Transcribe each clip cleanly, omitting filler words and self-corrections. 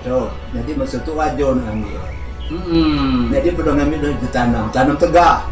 Tuh, jadi maksud itu wajo ngambil. Jadi pada ngambil dari tanam tegak.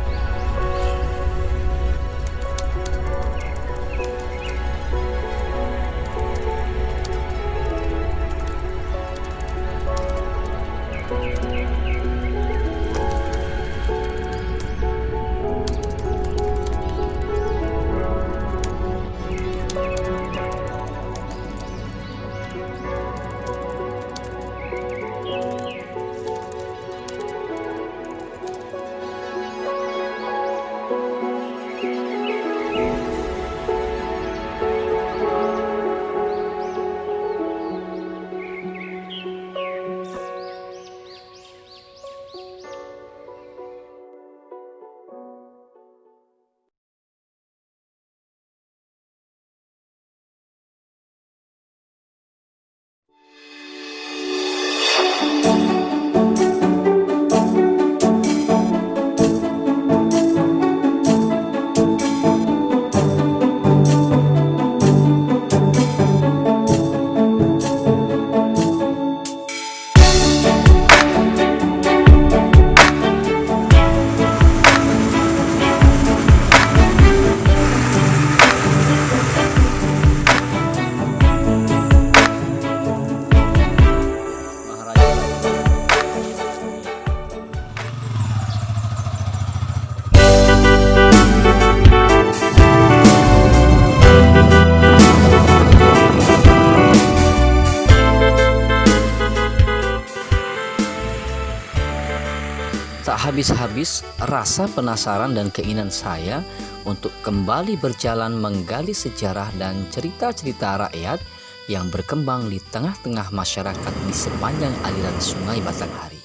Tak habis-habis rasa penasaran dan keinginan saya untuk kembali berjalan menggali sejarah dan cerita-cerita rakyat yang berkembang di tengah-tengah masyarakat di sepanjang aliran Sungai Batanghari.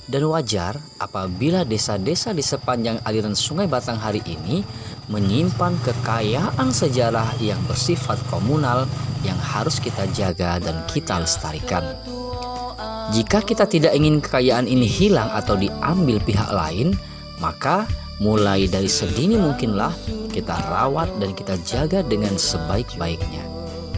Dan wajar apabila desa-desa di sepanjang aliran Sungai Batanghari ini menyimpan kekayaan sejarah yang bersifat komunal yang harus kita jaga dan kita lestarikan. Jika kita tidak ingin kekayaan ini hilang atau diambil pihak lain, maka mulai dari sedini mungkinlah kita rawat dan kita jaga dengan sebaik-baiknya.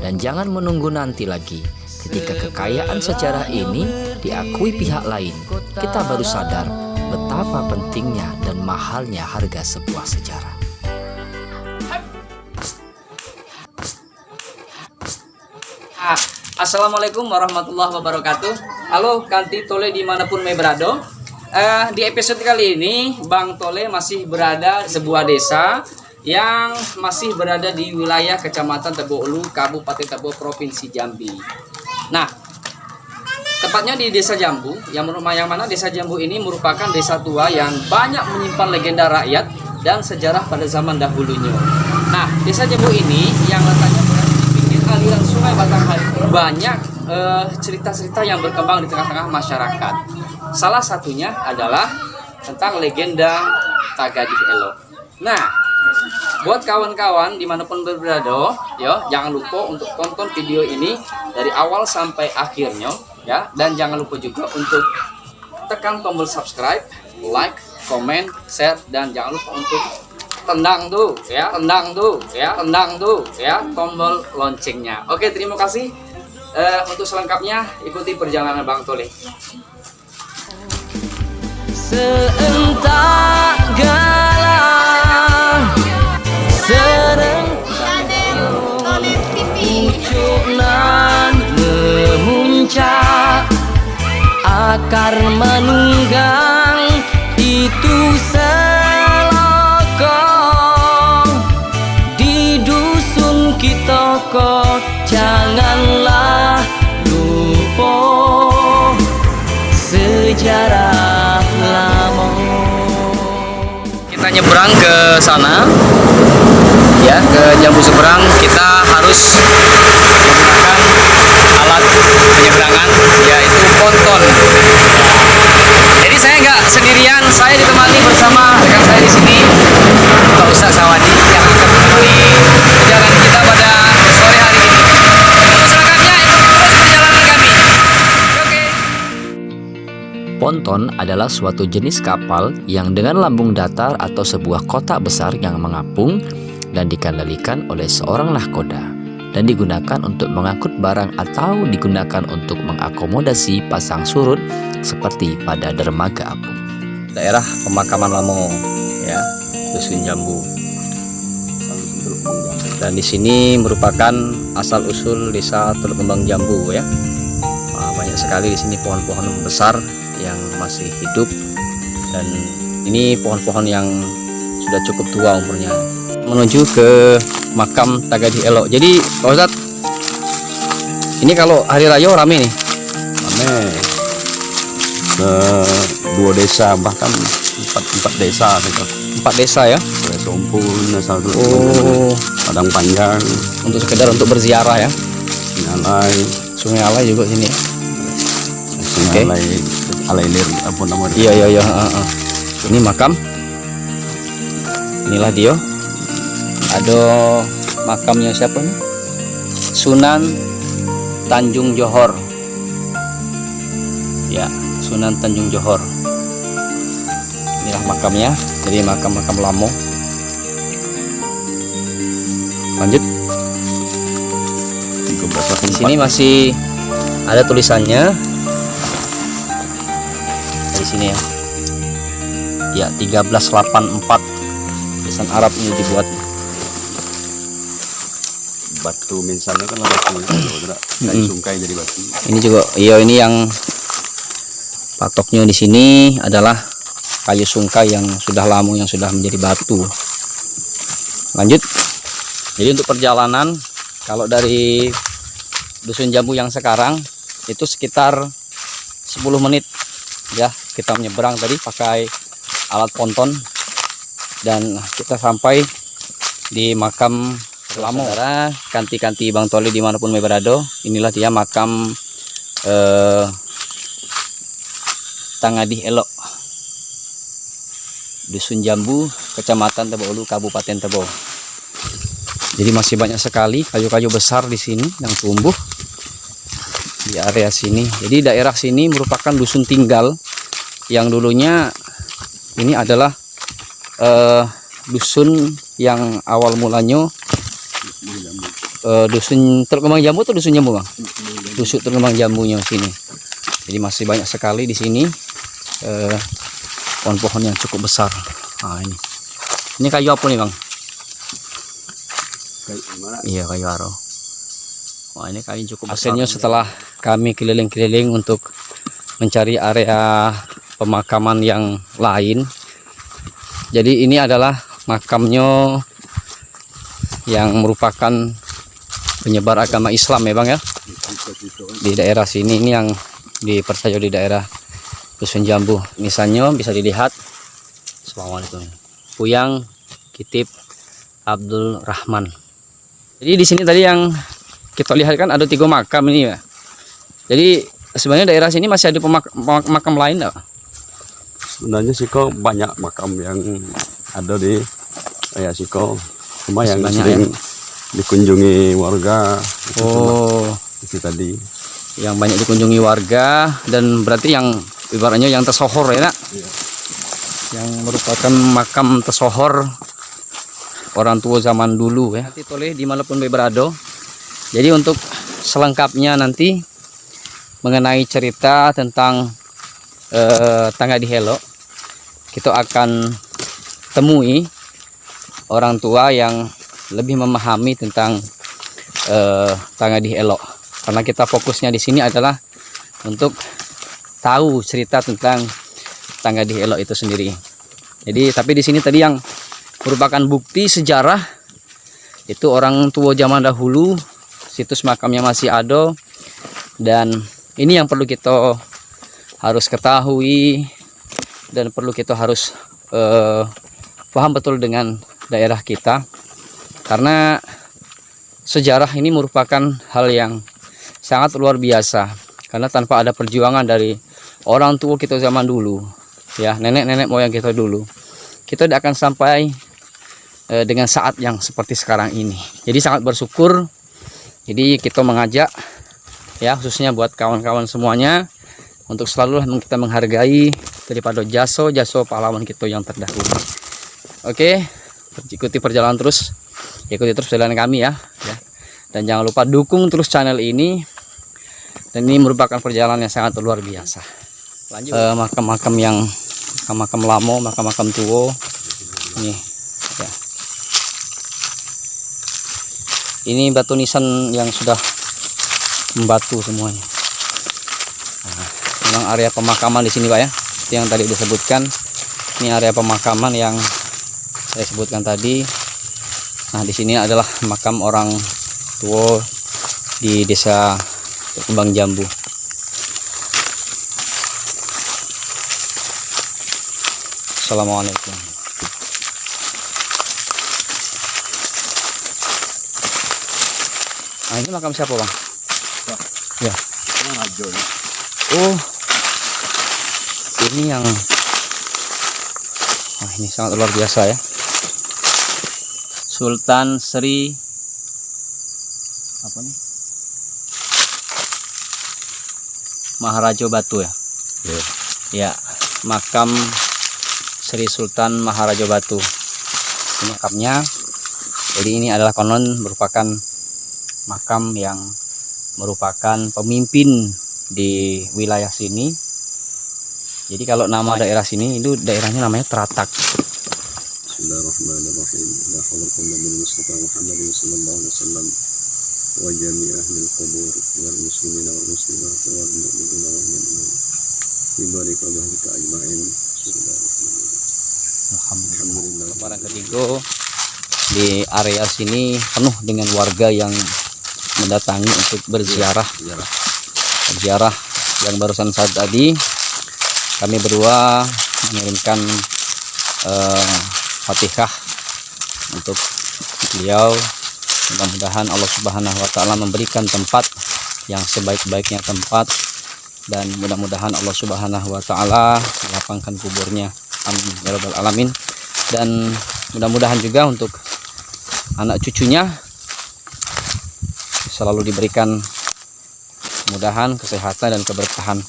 Dan jangan menunggu nanti lagi, ketika kekayaan sejarah ini diakui pihak lain, kita baru sadar betapa pentingnya dan mahalnya harga sebuah sejarah. Assalamualaikum warahmatullahi wabarakatuh. Halo Kanti Tole dimanapun me berado. Di episode kali ini Bang Tole masih berada di sebuah desa yang masih berada di wilayah Kecamatan Tebo Ulu, Kabupaten Tebo, Provinsi Jambi. Nah, tepatnya di Desa Jambu, yang mana Desa Jambu ini merupakan desa tua yang banyak menyimpan legenda rakyat dan sejarah pada zaman dahulunya. Nah, Desa Jambu ini yang letaknya berada di pinggir aliran Sungai Batanghari, banyak cerita-cerita yang berkembang di tengah-tengah masyarakat. Salah satunya adalah tentang legenda Tagadih Elo. Nah, buat kawan-kawan dimanapun berada, ya jangan lupa untuk tonton video ini dari awal sampai akhirnya, ya, dan jangan lupa juga untuk tekan tombol subscribe, like, comment, share, dan jangan lupa untuk tendang tuh, ya, tombol loncengnya. Oke, terima kasih. Untuk selengkapnya ikuti perjalanan Bang Tole. Seentak galah pucuk nan memuncak, akar menunggang itu selokong. Di dusun kita kok janganlah lupa sejarah lama. Kita nyebrang ke sana, ya, ke Jambu seberang. Kita harus menggunakan alat penyeberangan, yaitu ponton. Jadi saya nggak sendirian, saya ditemani bersama rekan saya di sini, Pak Ustadz Sawadi, yang akan menemani perjalanan kita pada sore hari ini. Untuk selengkapnya ikuti terus perjalanan kami. Oke. Ponton adalah suatu jenis kapal yang dengan lambung datar atau sebuah kotak besar yang mengapung dan dikendalikan oleh seorang nahkoda. dan digunakan untuk mengangkut barang atau digunakan untuk mengakomodasi pasang surut seperti pada dermaga apung. Daerah pemakaman Lamo ya, Dusun Jambu. Dan di sini merupakan asal usul desa Teluk Kembang Jambu ya. Banyak sekali di sini pohon-pohon besar yang masih hidup, dan ini pohon-pohon yang sudah cukup tua umurnya. Menuju ke makam Tagadih Elok. Jadi Pak Ustadz, ini kalau hari raya rame nih? Rame. Ke 2 desa, bahkan 4 desa gitu. 4 desa ya? Sompul, Desa Teluk Oh, Padang Panjang, untuk sekedar untuk berziarah ya? Sungai Sungai Alai, Alai juga sini. Sungai Alailir, apa namanya? Iya. Ini makam. Inilah dia. Ada makamnya siapa nih? Sunan Tanjung Johor. Ya, Sunan Tanjung Johor. Inilah makamnya. Jadi makam-makam Lamo. Lanjut. Di sini masih ada tulisannya. Di sini ya. Ya, 1384. Tulisan Arab ini dibuat. Batu misalnya kan batu kayu sungkai jadi batu. Ini juga, iya, ini yang patoknya di sini adalah kayu sungkai yang sudah lama, yang sudah menjadi batu. Lanjut. Jadi untuk perjalanan, kalau dari Dusun Jambu yang sekarang itu sekitar 10 menit ya, kita menyeberang tadi pakai alat ponton, dan kita sampai di makam Lamo. Kanti-kanti Bang Tole dimanapun may berada, inilah dia makam Tagadih Elok, Dusun Jambu, Kecamatan Tebo Ulu, Kabupaten Tebo. Jadi masih banyak sekali kayu-kayu besar di sini yang tumbuh di area sini. Jadi daerah sini merupakan dusun tinggal yang dulunya ini adalah dusun yang awal mulanya dusun Teluk Kembang Jambu atau Dusun Jambu, Bang? Dusun Teluk Kembang Jambunya sini. Jadi masih banyak sekali di sini pohon-pohon yang cukup besar. Nah, ini kayu apa nih, Bang? Iya, kayu aro. Wah, ini kayu cukup besar. Akhirnya setelah kami keliling-keliling untuk mencari area pemakaman yang lain, jadi ini adalah makamnya yang merupakan penyebar agama Islam ya, Bang ya, di daerah sini. Ini yang dipercaya di daerah Dusun Jambu. Misalnya bisa dilihat. Assalamualaikum. Puyang Kitip Abdul Rahman. Jadi di sini tadi yang kita lihat kan ada 3 makam ini ya. Jadi sebenarnya daerah sini masih ada makam lain enggak? Sebenarnya sih kok banyak makam yang ada di Siko, cuma yang sering ya dikunjungi warga. Itu tadi yang banyak dikunjungi warga, dan berarti yang ibaratnya yang tersohor ya, nak? Iya. Yang merupakan makam tersohor orang tua zaman dulu ya. Kanti Tole dimanapun berada. Jadi untuk selengkapnya nanti mengenai cerita tentang Tagadih Elok, kita akan temui orang tua yang lebih memahami tentang Tagadih Elok, karena kita fokusnya di sini adalah untuk tahu cerita tentang Tagadih Elok itu sendiri. Jadi tapi di sini tadi yang merupakan bukti sejarah itu orang tua zaman dahulu, situs makamnya masih ada, dan ini yang perlu kita harus ketahui dan perlu kita harus paham betul dengan daerah kita, karena sejarah ini merupakan hal yang sangat luar biasa, karena tanpa ada perjuangan dari orang tua kita zaman dulu ya, nenek-nenek moyang kita dulu, kita tidak akan sampai dengan saat yang seperti sekarang ini. Jadi sangat bersyukur. Jadi kita mengajak ya, khususnya buat kawan-kawan semuanya, untuk selalu kita menghargai daripada jasa pahlawan kita yang terdahulu. Oke, ikuti perjalanan terus, ikuti terus perjalanan kami ya. Dan jangan lupa dukung terus channel ini. Dan ini merupakan perjalanan yang sangat luar biasa. Lanjut makam-makam lamo, makam-makam tua. Ini ya. Ini batu nisan yang sudah membatu semuanya. Nah, memang area pemakaman di sini Pak ya. Seperti yang tadi disebutkan. Ini area pemakaman yang saya sebutkan tadi. Nah, di sini adalah makam orang tua di desa Kembang Jambu. Assalamualaikum. Nah, ini makam siapa Bang? Ya. Oh, ini yang ini sangat luar biasa ya. Sultan Sri apa nih? Maharaja Batu ya. Ya, makam Sri Sultan Maharaja Batu. Ini makamnya. Jadi ini adalah konon merupakan makam yang merupakan pemimpin di wilayah sini. Jadi kalau nama daerah sini itu daerahnya namanya Teratak. Bismillahirrahmanirrahim. La haula wala quwwata Mustafa Muhammadin sallallahu alaihi wasallam wa jami' ahli al-qubur wal muslimina wal muslimat wal mu'minina wal mu'minat. Bibarik Allahika ajma'in. Alhamdulillah. Lebaran ketiga di area sini penuh dengan warga yang mendatangi untuk berziarah. Berziarah yang barusan saat tadi kami berdua mengirimkan Fatihah untuk beliau. Mudah-mudahan Allah Subhanahu wa taala memberikan tempat yang sebaik-baiknya tempat, dan mudah-mudahan Allah Subhanahu wa taala melapangkan kuburnya. Amin ya rabbal alamin. Dan mudah-mudahan juga untuk anak cucunya selalu diberikan kemudahan, kesehatan dan keberkahan.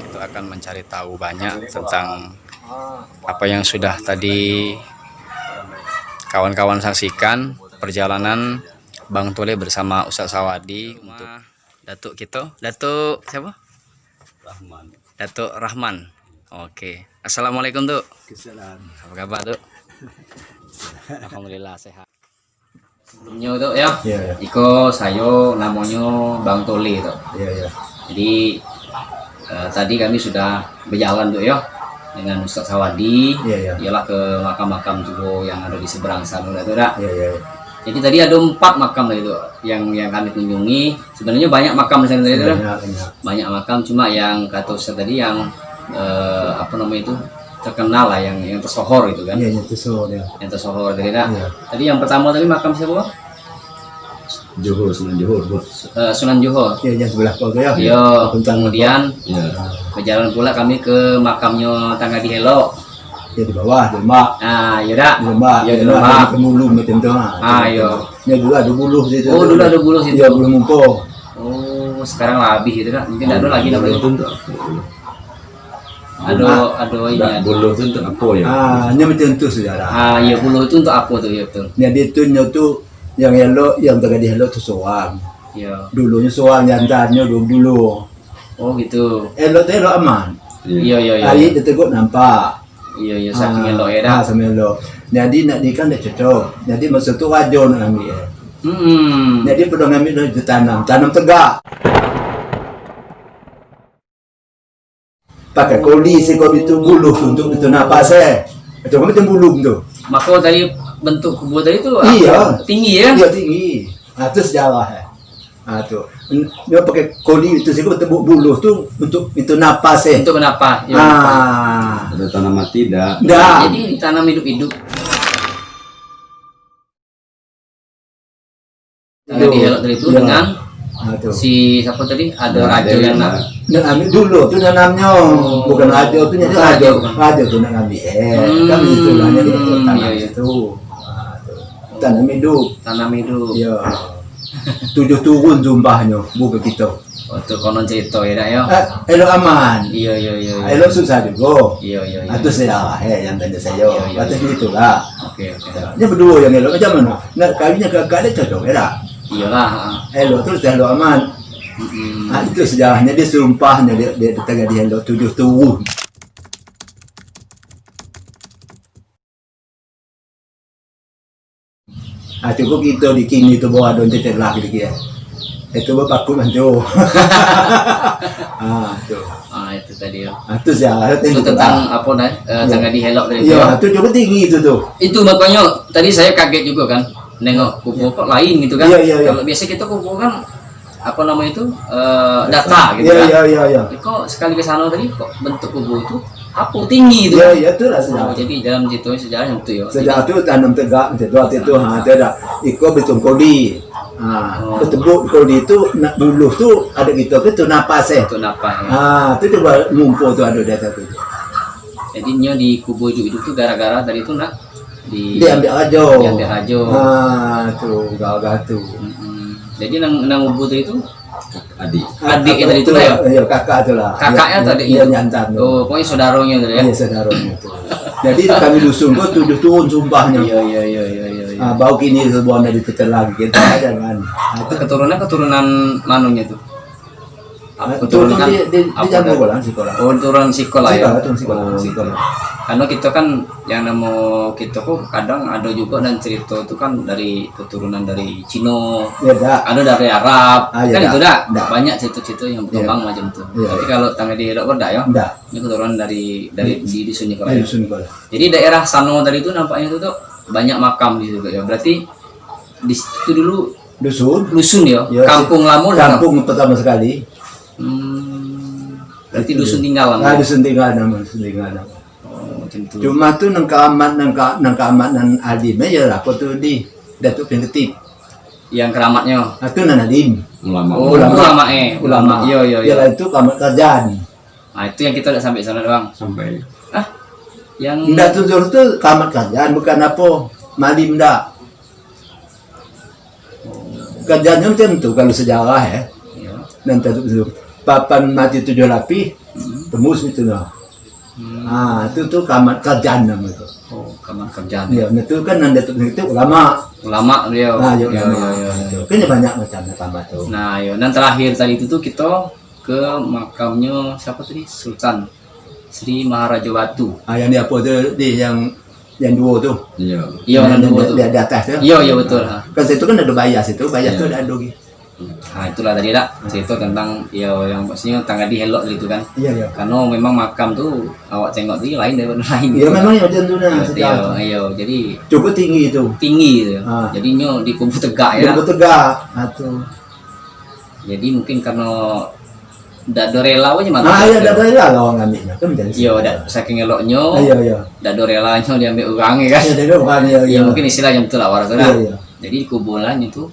Kita akan mencari tahu banyak tentang apa yang sudah tadi kawan-kawan saksikan, perjalanan Bang Tole bersama Ustaz Sawadi untuk Datuk kita. Datuk siapa? Rahman. Datuk Rahman. Oke. Assalamualaikum Tuk. Apa kabar Tuk? Alhamdulillah sehat. Sebelumnya Tuk ya. Iya. Iko saya namanya Bang Tole Tuk. Iya. Jadi tadi kami sudah berjalan Tuk ya dengan Ustaz Sawadi. Iya. Ialah ke makam-makam tua yang ada di seberang sana Tuk. Iya. Jadi tadi ada 4 makam itu yang kami kunjungi. Sebenarnya banyak makam di sana tadi Tuk. Banyak makam, cuma yang kata Ustaz tadi yang apa namanya itu terkenal lah, yang tersohor itu kan. Iya, yang tersohor ya. Yang tersohor tadi nah. Iya. Tadi yang pertama tadi makam siapa? Sunan Johor. Sunan Johor. Iya, yang sebelah kau ya. Iya. Kemudian Iya. berjalan pula kami ke makamnya Tangga di Helo. Ya di bawah, di Lembak. Nah, iya dak. Di Lembak. Ya di Lembak. Ke Mulu macam tu. Iya. Ya dulu ada buluh situ. Oh, dulu ada buluh situ. Iya, buluh mumpung. Oh, sekarang habis itu kan. Mungkin ada lagi namanya. Ada ini ada. Bulu itu untuk apa ya? Ini macam tu saudara. Iya, buluh itu untuk apa tuh ya betul? Jadi tu yang elok, yang Tangga di Helo tu soang. Iya. Dulunya soang, yang tanya dulu. Oh, gitu. Elok tu elok aman. Iya. Air dia teguk nampak. Iya, saking elok ya dah. Sama elok. Jadi nak ni kan dah cocok. Jadi masa tu raja nak ambil. Jadi pada ngambil dia tanam tegak. Pakai koli sekor itu buluh untuk itu napas itu kan macam buluh tu. Maka tadi bentuk kubur tadi tu Iya. tinggi ya? Dia tinggi. Itu sejarah. Tu. Dia pakai koli itu sekor tebuk buluh tu untuk itu napas Untuk kenapa? Ya, Ada tanam mati dah. dah. Jadi ditanam hidup-hidup. Tangga di Helo tadi itu Iya. dengan Tu. si siapa tadi? Ada raja yang nak. Nak ambil dulu tu nanamnya, bukan raja tu jadi raja tu nak ambil. Kan itu lah jadi tanam iya. itu. Tanam hidup. Tanam hidup. Ya. 7 turun jumbahnya bukan kita. Untuk konon cerita ya dak ya. Elok aman. Iya iya iya. Elok susah juga. Iya iya. Itu sejarah yang tanya saya. Iya, iya, Atas iya. itulah. Oke oke. Dia berdua yang elok macam mana? Nak kawinnya kakak dia cocok ya tak? Iyalah. Elok terus elok aman. Itu sejarahnya dia sumpahnya dia tengah di elok 7 tahun. Cukup kita di kini tu bawa don tetek lagi dia. Itu bapak aku manjo. Tu. Itu tadi ya. Itu sejarah Itu tentang apa nih? Tengah dihelok tadi. Iya, itu cukup tinggi itu tuh. Itu makanya tadi saya kaget juga kan. Nengok kubu kok lain gitu kan. Iya, iya, iya. Kalau biasa kita kubu kan apa namanya itu data gitu Iya, kan. iya, iya, iya. Kok sekali ke sana tadi kok bentuk kubu itu apa tinggi itu. Iya, kan? iya, itu lah sejarah. Jadi dalam situ sejarah itu ya. Sejarah itu tanam tegak itu ada iko betul kodi. Ketebuk kodi itu dulu tuh ada gitu itu napas Itu napa ya. Itu coba ngumpul tuh ada data tuh. Jadi nyo di kubu itu tuh gara-gara tadi itu nak Diambil aja. diambil aja. Tuh gak tuh. Jadi nang kubu itu Adik. adik yang tadi itu ya. Iya, kakak itu lah. Kakaknya atau adiknya? Iya, nyantar. Oh, pokoknya saudaranya tadi ya. Iya, saudaranya itu. Jadi kami dusun kok 7 tahun sumpahnya. Iya iya iya iya iya. Bau kini sebuah dari pecel lagi kita ada kan. Itu keturunan manunya tuh. Turun di jamu sekolah. Oh, turun sekolah ya. Sekolah. Karena kita kan yang nama kita kok kadang ada juga dan cerita itu kan dari keturunan dari Cina, Ya dah. ada dari Arab, Ya kan dah. itu dah Dah. banyak cerita-cerita yang berkembang macam itu. Ya. Tapi kalau tangga di Irak berdak ya, Enggak. ini keturunan dari di dusun Nikola. Di dusun sekolah. Jadi daerah Sano tadi itu nampaknya itu tuh banyak makam di situ ya. Berarti di situ dulu dusun ya, Ya, kampung lama dan kampung pertama sekali. berarti dusun tinggal Nah, dusun tinggal nama. Oh, macam itu. Cuma tuh nang keramat nan adim ya lah kok tuh di Datuk Pengetik. Yang keramatnya. Itu nan adim. Ulama. Oh, ulama ulama. Iya iya iya. Ya itu kamar kerjaan. Nah, itu yang kita udah sampai sana doang. Sampai Yang Ndak tuh kamar kerjaan bukan apa malim ndak. Kerjanya macam tu kalau sejarah ya. Iya. Dan tentu papan mati 7 lapis tembus itu lah. Itu tuh kamar kerjaan nama itu. Oh, kamar kerjaan. Ya, itu kan nanda itu ulama. Ulama dia. Ya, Iya, ulama. iya, iya. Kan banyak macam kamar tuh. Nah, ya. Dan terakhir tadi itu tuh kita ke makamnya siapa tadi? Sultan Sri Maharaja Batu. Yang di apa tuh di yang dua tuh. iya. Iya, yang yang dua tuh. di atas tuh. Iya, iya betul. Kan situ kan ada bayas itu, bayas Iya. tuh ada dogi. Nah, itulah tadi dak cerita tentang ya yang maksudnya tangga di helok gitu kan. Iya, iya. Karena memang makam tuh awak tengok tuh lain daripada lain. Iya memang ya macam tu nah Iya, sejarah. iya, jadi Cukup tinggi itu. tinggi gitu. Ah. Jadinya di kubu tegak ya. Cukup tegak. Atau Jadi mungkin karena ndak ada rela aja mati. iya ada bayar lah orang ambilnya kan menjadi. Iya, dak saking eloknya. Iya, iya. Ndak ada relanya diambil orangnya kan. Iya, ada orang ya. Ya mungkin istilahnya betul lah waras Iya, iya. Jadi kuburan itu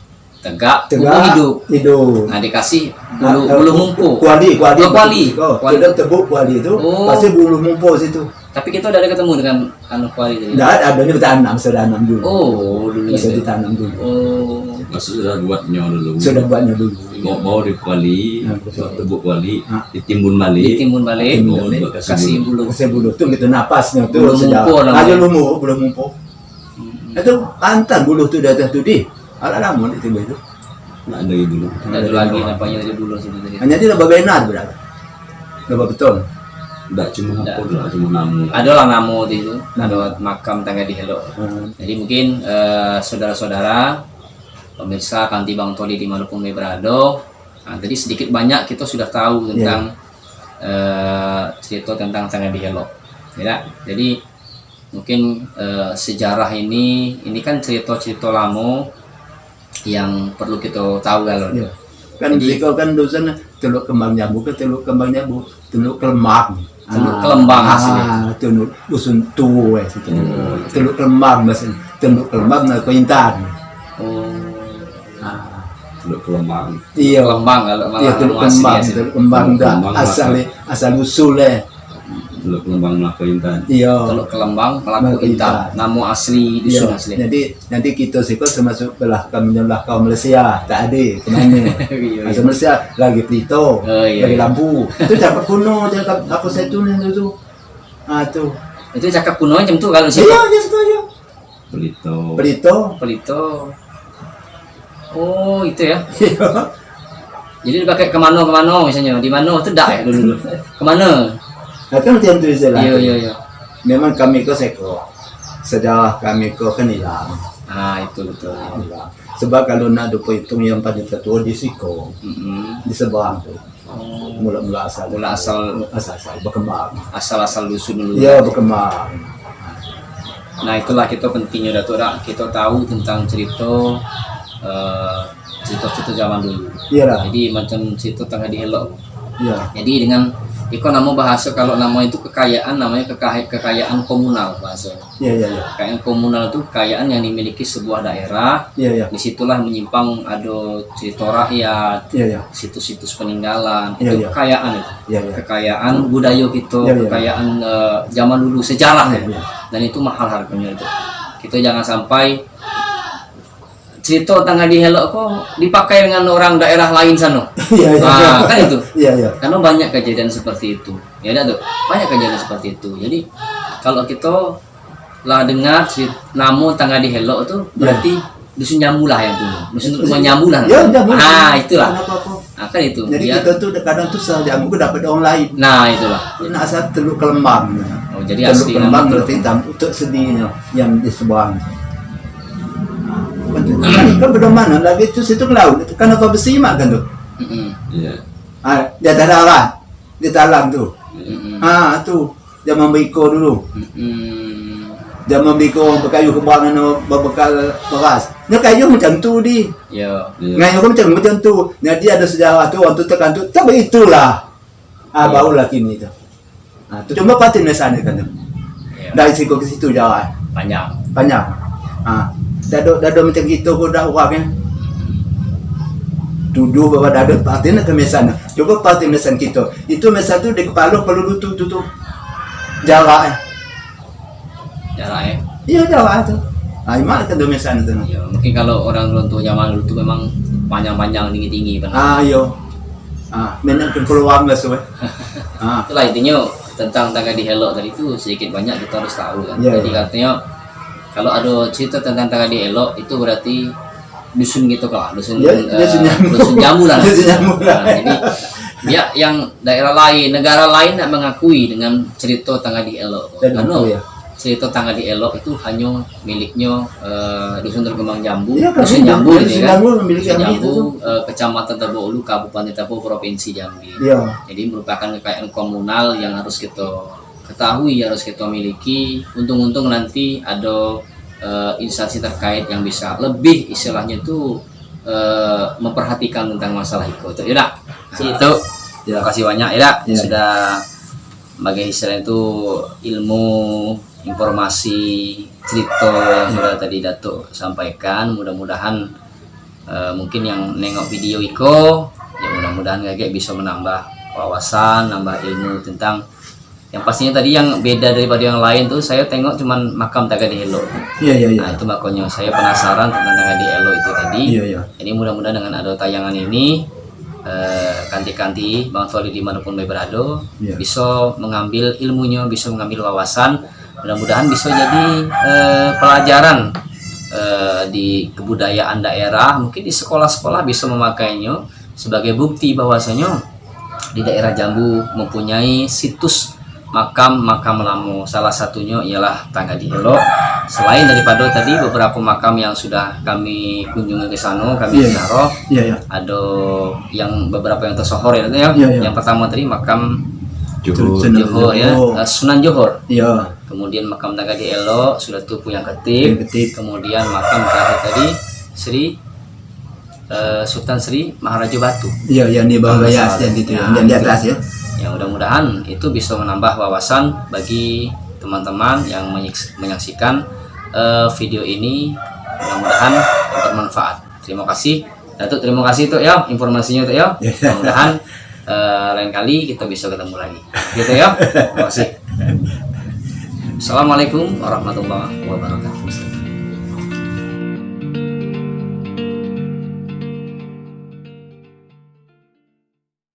tegak, kubu Tegak hidup. hidup. Nah dikasih bulu mumpuk. Kuali. Oh, kuali. Kuali. Kita tebuk kuali itu, Oh. pasti bulu mumpuk situ. Tapi kita udah ada ketemu dengan anu kuali tadi. Tidak ada ini bertanam, sudah tanam dulu. Oh, dulu Bisa gitu. ditanam dulu. Oh. Masuk sudah buatnya dulu. Sudah buatnya dulu. Bawa di kuali, betul. tebuk kuali, Ah. ditimbun balik. Ditimbun balik, Bawa buat kasih bulu. Saya bulu tuh gitu napasnya tuh Bulu mumpuk namanya. Ada bulu mumpuk. Itu pantang bulu tuh datang tuh di. Ala lama itu itu. Nggak ada lagi dulu. Nggak ada lagi nampaknya dari bulu situ tadi. Hanya dia lebih benar berarti. Lebih betul. Nggak cuma apa lah, cuma namu. Adalah namo itu, ada makam tangga di Helok. Jadi mungkin saudara-saudara pemirsa Kanti Bang Toli dimanapun berada, nah, tadi sedikit banyak kita sudah tahu tentang cerita tentang tangga di Helok. Ya, jadi mungkin sejarah ini kan cerita-cerita lama yang perlu kita tahu kalau Ya. Kan jika kan dosen teluk kembang nyamuk, teluk kembang nyamuk, teluk kelembang. Teluk Kelembang asli. Teluk dusun tua situ. Teluk kelembang bahasa. Teluk kelembang na ko Intan. oh, Teluk Kelembang. Iya. Kelembang kalau Iya teluk anu asli kembang, asli. teluk kembang dah Kembang, asal usulnya. Teluk Kelembang Melaka Intan. Iya. Teluk Kelembang Melaku Melaku Intan. Intan. Nama asli Iya. dusun asli. Jadi nanti kita termasuk belah kaum Malaysia tak ada kemana. Iya, Masa Malaysia lagi Pelito, Oh, iya, lagi iya. Lampu. Itu cakap kuno, cakap apa setun itu. Ah tu. Itu cakap kuno macam tu kalau sih. Iya, dia situ aja. Pelito. Pelito. Pelito. Oh, itu ya. Iya. Jadi dipakai kemana misalnya. Di mana tu dak ya dulu. Kemana? Nah, kan macam tu je lah. Iya. Memang kami ko seko. Sejarah kami ko kan hilang. Ah, itu betul. Hilang. Sebab kalau nak dupa hitung yang pada tertua di Siko, di seberang tu. Oh, Mula-mula asal. Mula asal berkembang. asal dusun dulu. Ya, berkembang. Nah, itulah kita pentingnya Datuk Dak. Kita tahu tentang cerita zaman dulu. Iyalah. Jadi macam cerita tengah dielok. Ya. Jadi dengan ikon nama bahasa kalau nama itu kekayaan namanya kekayaan komunal bahasa. Ya. Kekayaan komunal itu kekayaan yang dimiliki sebuah daerah. Ya. Disitulah menyimpang ada cerita rakyat, Ya. situs-situs peninggalan. Iya, Itu iya. kekayaan itu. Ya. Kekayaan budaya kita, Iya, iya. kekayaan zaman dulu, sejarah ya. Iya. Dan itu mahal harganya itu. Kita jangan sampai cerita tangga di helok kok dipakai dengan orang daerah lain sana. Iya. Nah, kan itu. Iya. Karena banyak kejadian seperti itu. Ya ada tuh, banyak kejadian seperti itu. Jadi kalau kita lah dengar nama tangga di helok itu berarti dusun jambu lah yang dulu. Dusun rumah jambu lah. Ya, jambu. Ah, itulah. Apa-apa. Nah, kan itu. Jadi Biar- kita tuh kadang tuh sel jamu dapat orang lain. Nah, itulah. Nak asal Teluk Kelembang. Oh, jadi Teluk asli Kelembang nama berarti hitam untuk sedihnya yang di seberang. Kan berdomana lagi itu situ ke laut. Kan apa besi mak kan tu. Mm-mm. Iya. Dia tak ada lah. Dia talang tu. Mm-mm. Tu. Dia membiko dulu. Mm-mm. Dia membiko orang berkayu ke bawah dengan berbekal beras. Dia kayu macam tu di. Ya. Iya. Ngayu macam tu. Jadi ada sejarah tu orang tu tekan tu. Tapi itulah. Barulah kini tu. Tu cuma patin di sana kan tu. Ya. Dari situ ke situ jalan. Panjang. Panjang. Dado macam gitu pun dah orangnya. Tuduh bahwa dado patin ke mesan. Coba patin mesan kita. Itu mesan tu di kepala perlu tutup jarak. Jarak ya. Iya jarak tu. Imak kan tu mesan tu. Ya, mungkin kalau orang tua zaman dulu itu memang panjang-panjang tinggi-tinggi benar. Yo. Menak ke keluar masuk. Itulah intinya tentang tangga di helok tadi itu sedikit banyak kita harus tahu kan. Ya, Jadi ya. katanya kalau ada cerita tentang tangga di elok itu berarti dusun gitu lah, dusun Ya, dusun jambu. dusun jambu lah. Dusun jambu lah. Nah, jadi dia yang daerah lain, negara lain nak mengakui dengan cerita tangga di elok. Dan Karena itu, ya. cerita tangga di elok itu hanya miliknya dusun terkembang jambu, Iya, kan, dusun jambu dusun gitu kan. jambu memiliki Dusun kami jambu, itu. kecamatan Tebok Ulu, Kabupaten Tebok, Provinsi Jambi. Iya. Jadi merupakan kekayaan komunal yang harus kita ketahui, harus kita miliki. Untung-untung nanti ada instansi terkait yang bisa lebih istilahnya itu memperhatikan tentang masalah itu. Yaudah, itu terima kasih banyak ya Ya. sudah sebagai istilah itu ilmu, informasi, cerita yang sudah tadi Datuk sampaikan. Mudah-mudahan mungkin yang nengok video Iko ya mudah-mudahan kakek bisa menambah wawasan, nambah ilmu tentang yang pastinya tadi yang beda daripada yang lain tuh saya tengok cuman makam Tangga di Elo. Iya. Nah itu makanya saya penasaran tentang Tangga di Elo itu tadi. Iya. Jadi mudah-mudahan dengan ada tayangan ini kanti-kanti Bang Toli dimanapun berada Iya. bisa mengambil ilmunya, bisa mengambil wawasan. Mudah-mudahan bisa jadi pelajaran di kebudayaan daerah, mungkin di sekolah-sekolah bisa memakainya sebagai bukti bahwasanya di daerah Jambu mempunyai situs makam lama. Salah satunya ialah Tangga di Elo. Selain daripada tadi beberapa makam yang sudah kami kunjungi ke sana, kami Iya. ziarah, Iya. ada yang beberapa yang tersohor ya, Iya. Yang pertama tadi makam Johor. Johor ya, Sunan Johor. Iya. Kemudian makam Tangga di Elo sudah tuh yang Ketip. Kemudian makam terakhir tadi Sultan Sri Maharaja Batu. Iya, yang di bawah bayas yang gitu, Nah, yang di itu. atas ya. Ya mudah-mudahan itu bisa menambah wawasan bagi teman-teman yang menyaksikan video ini. Mudah-mudahan bermanfaat. Terima kasih Datuk, terima kasih tuh ya informasinya tuh ya. Mudah-mudahan lain kali kita bisa ketemu lagi. Gitu ya. Terima kasih. Assalamualaikum warahmatullahi wabarakatuh.